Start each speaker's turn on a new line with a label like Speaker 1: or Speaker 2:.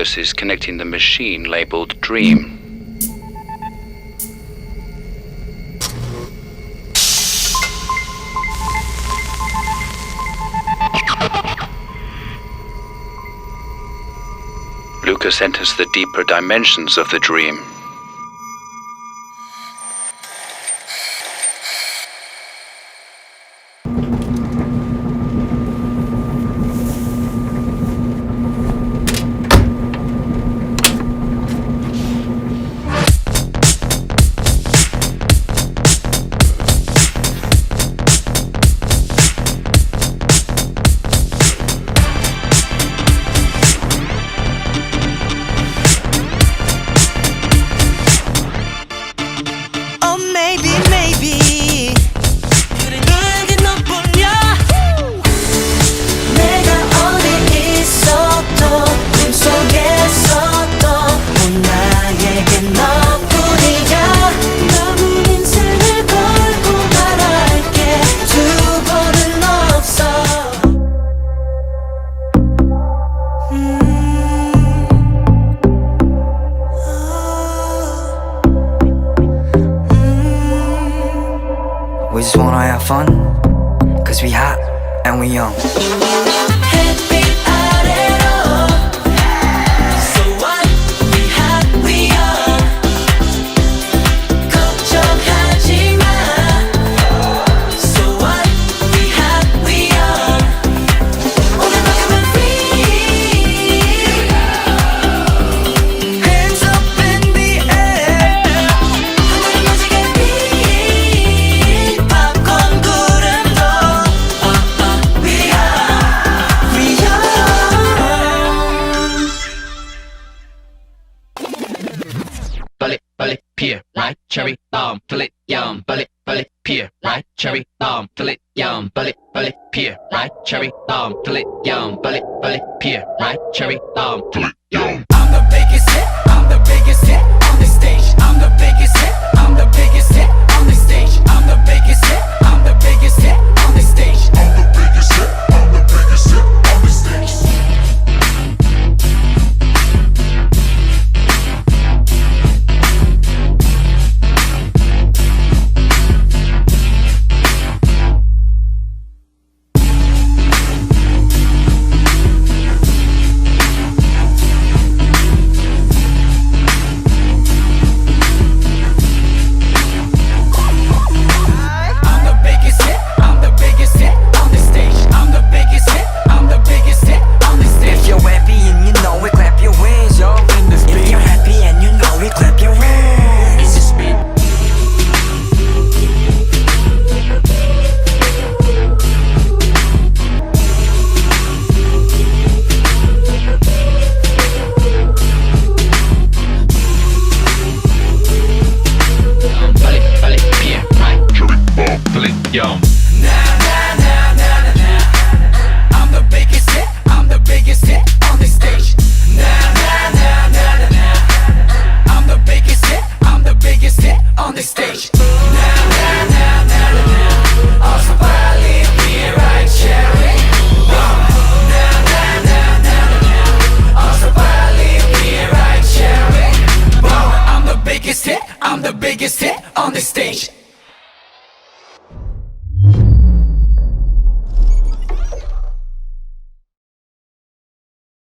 Speaker 1: Lucas is connecting the machine labeled Dream. Lucas enters the deeper dimensions of the dream.
Speaker 2: We just wanna have fun, cause we hot and we young.
Speaker 3: Pear, right, cherry, fill it, yum, bullet, pear, right, cherry, fill it, yum, bullet, pear, right, cherry, fill it, yum, bullet, pear, right, cherry, fill it, yum. I'm the biggest hit, I'm the biggest hit on the stage. I'm the biggest hit, I'm the biggest hit on the stage. I'm the biggest hit, I'm the biggest hit on the stage. I'm the biggest hit, I'm the biggest hit on the stage. Yum. I'm the biggest hit, I'm the biggest hit on the stage. I'm the biggest hit, I'm the biggest hit on the stage. Also probably be right, cherry. Also probably be right, cherry. I'm the biggest hit, I'm the biggest hit on the stage.